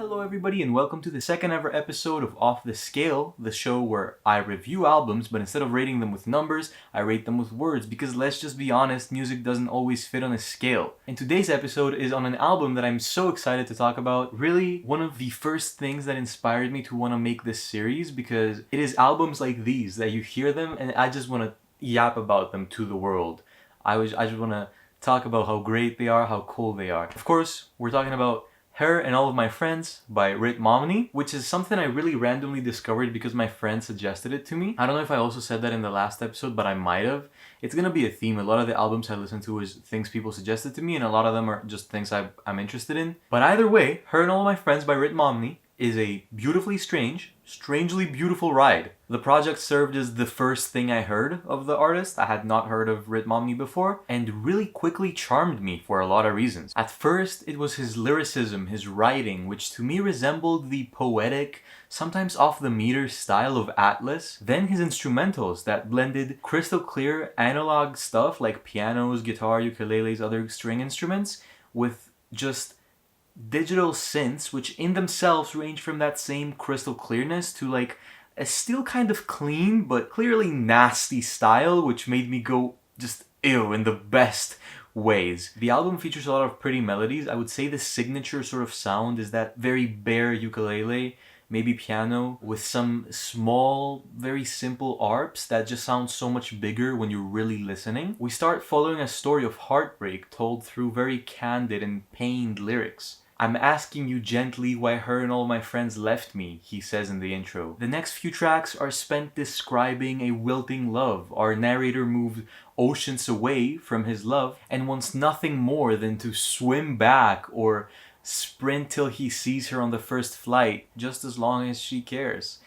Hello everybody and welcome to the second ever episode of Off the Scale, the show where I review albums, but instead of rating them with numbers, I rate them with words because let's just be honest, music doesn't always fit on a scale. And today's episode is on an album that I'm so excited to talk about. Really one of the first things that inspired me to want to make this series because it is albums like these that you hear them and I just want to yap about them to the world. I just want to talk about how great they are, how cool they are. Of course, we're talking about Her and All of My Friends by Ritt Momney, which is something I really randomly discovered because my friend suggested it to me. I don't know if I also said that in the last episode, but I might have. It's gonna be a theme. A lot of the albums I listen to is things people suggested to me, and a lot of them are just things I'm interested in. But either way, Her and All of My Friends by Ritt Momney is a beautifully strange, strangely beautiful ride. The project served as the first thing I heard of the artist. I had not heard of Ritt Momney before, and really quickly charmed me for a lot of reasons. At first, it was his lyricism, his writing, which to me resembled the poetic, sometimes off-the-meter style of Atlas. Then his instrumentals that blended crystal clear analog stuff like pianos, guitar, ukuleles, other string instruments with just digital synths, which in themselves range from that same crystal clearness to like a still kind of clean but clearly nasty style, which made me go just ew in the best ways. The album features a lot of pretty melodies. I would say the signature sort of sound is that very bare ukulele, maybe piano, with some small, very simple arps that just sound so much bigger when you're really listening. We start following a story of heartbreak told through very candid and pained lyrics. I'm asking you gently why her and all my friends left me, he says in the intro. The next few tracks are spent describing a wilting love. Our narrator moved oceans away from his love and wants nothing more than to swim back or sprint till he sees her on the first flight, just as long as she cares.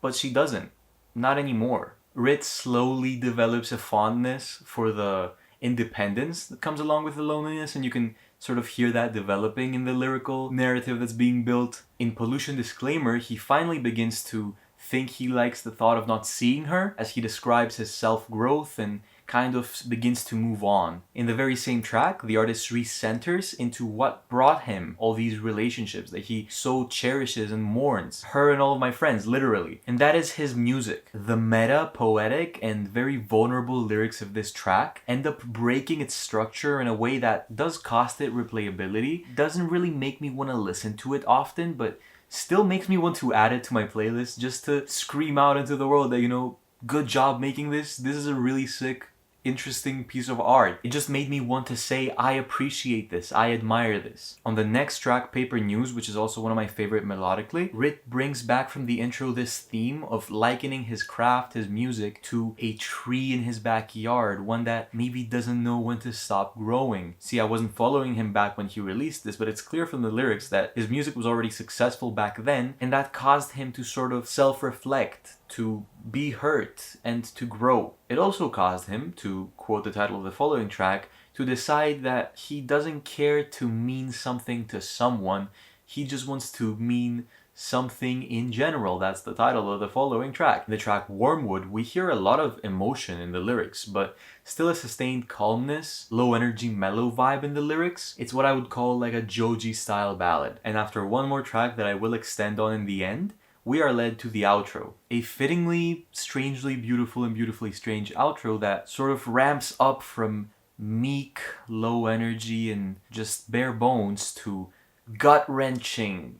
But she doesn't. Not anymore. Ritt slowly develops a fondness for the independence that comes along with the loneliness, and you can sort of hear that developing in the lyrical narrative that's being built. In Pollution Disclaimer, he finally begins to think he likes the thought of not seeing her, as he describes his self-growth and kind of begins to move on. In the very same track, the artist recenters into what brought him all these relationships that he so cherishes and mourns. Her and all of my friends, literally. And that is his music. The meta, poetic, and very vulnerable lyrics of this track end up breaking its structure in a way that does cost it replayability. Doesn't really make me want to listen to it often, but still makes me want to add it to my playlist just to scream out into the world that, you know, good job making this. This is a really sick, interesting piece of art. It just made me want to say, I appreciate this, I admire this. On the next track, Paper News, which is also one of my favorite melodically, Ritt brings back from the intro this theme of likening his craft, his music, to a tree in his backyard, one that maybe doesn't know when to stop growing. See, I wasn't following him back when he released this, but it's clear from the lyrics that his music was already successful back then, and that caused him to sort of self-reflect, to be hurt, and to grow. It also caused him, to quote the title of the following track, to decide that he doesn't care to mean something to someone, he just wants to mean something in general. That's the title of the following track. In the track Wormwood, we hear a lot of emotion in the lyrics, but still a sustained calmness, low energy, mellow vibe in the lyrics. It's what I would call like a Joji style ballad. And after one more track that I will extend on in the end, we are led to the outro. A fittingly, strangely beautiful and beautifully strange outro that sort of ramps up from meek, low energy and just bare bones to gut-wrenching,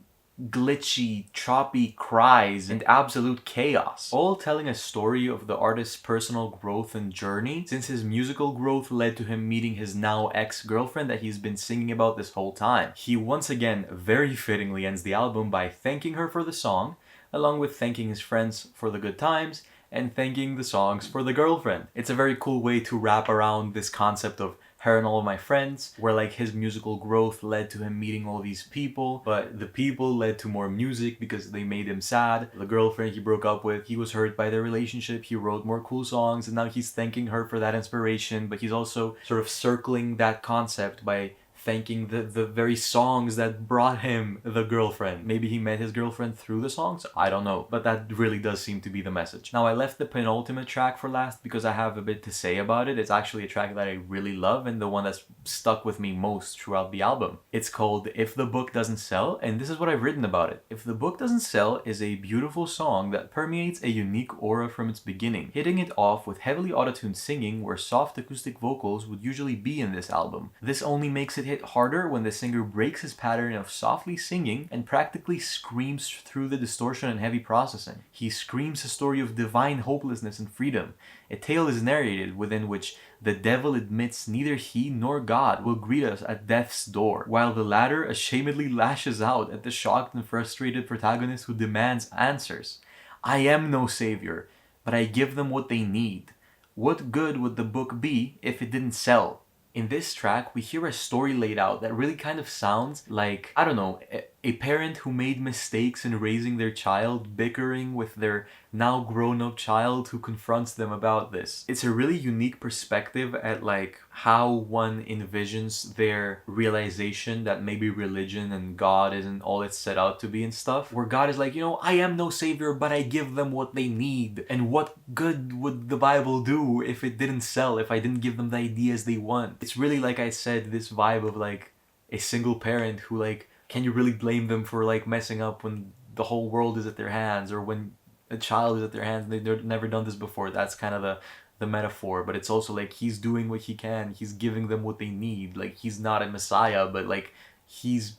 glitchy, choppy cries and absolute chaos. All telling a story of the artist's personal growth and journey, since his musical growth led to him meeting his now ex-girlfriend that he's been singing about this whole time. He once again very fittingly ends the album by thanking her for the song, along with thanking his friends for the good times and thanking the songs for the girlfriend. It's a very cool way to wrap around this concept of Her and All of My Friends, where like his musical growth led to him meeting all these people, but the people led to more music because they made him sad. The girlfriend he broke up with, he was hurt by their relationship, he wrote more cool songs, and now he's thanking her for that inspiration, but he's also sort of circling that concept by thanking the very songs that brought him the girlfriend. Maybe he met his girlfriend through the songs, I don't know, but that really does seem to be the message. Now I left the penultimate track for last because I have a bit to say about it. It's actually a track that I really love and the one that's stuck with me most throughout the album. It's called If the Book Doesn't Sell, and this is what I've written about it. If the Book Doesn't Sell is a beautiful song that permeates a unique aura from its beginning, hitting it off with heavily auto-tuned singing where soft acoustic vocals would usually be in this album. This only makes it hit harder when the singer breaks his pattern of softly singing and practically screams through the distortion and heavy processing. He screams a story of divine hopelessness and freedom. A tale is narrated within which the devil admits neither he nor God will greet us at death's door, while the latter ashamedly lashes out at the shocked and frustrated protagonist who demands answers. I am no savior, but I give them what they need. What good would the book be if it didn't sell? In this track, we hear a story laid out that really kind of sounds like, I don't know, a parent who made mistakes in raising their child, bickering with their now grown-up child who confronts them about this. It's a really unique perspective at like how one envisions their realization that maybe religion and God isn't all it's set out to be and stuff. Where God is like, you know, I am no savior, but I give them what they need. And what good would the Bible do if it didn't sell, if I didn't give them the ideas they want? It's really, like I said, this vibe of like a single parent who like, can you really blame them for like messing up when the whole world is at their hands, or when a child is at their hands and they've never done this before? That's kind of the metaphor, but it's also like he's doing what he can. He's giving them what they need. Like he's not a messiah, but like he's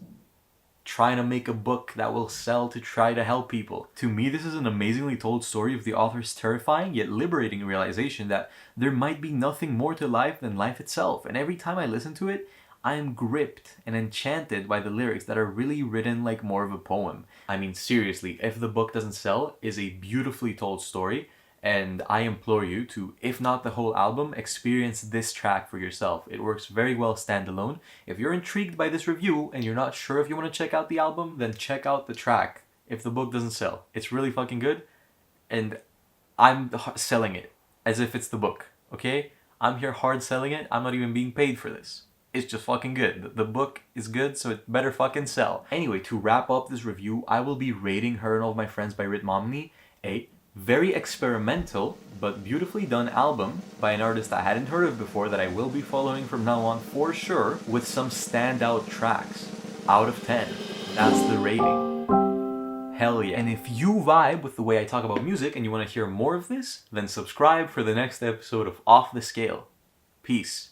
trying to make a book that will sell to try to help people. To me, this is an amazingly told story of the author's terrifying yet liberating realization that there might be nothing more to life than life itself. And every time I listen to it, I am gripped and enchanted by the lyrics that are really written like more of a poem. I mean, seriously, If the Book Doesn't Sell is a beautifully told story, and I implore you to, if not the whole album, experience this track for yourself. It works very well standalone. If you're intrigued by this review and you're not sure if you want to check out the album, then check out the track, If the Book Doesn't Sell. It's really fucking good, and I'm selling it as if it's the book, okay? I'm here hard selling it. I'm not even being paid for this. It's just fucking good. The book is good, so it better fucking sell. Anyway, to wrap up this review, I will be rating Her and All of My Friends by Ritt Momney a very experimental but beautifully done album by an artist I hadn't heard of before that I will be following from now on for sure, with some standout tracks. Out of 10. That's the rating. Hell yeah. And if you vibe with the way I talk about music and you want to hear more of this, then subscribe for the next episode of Off the Scale. Peace.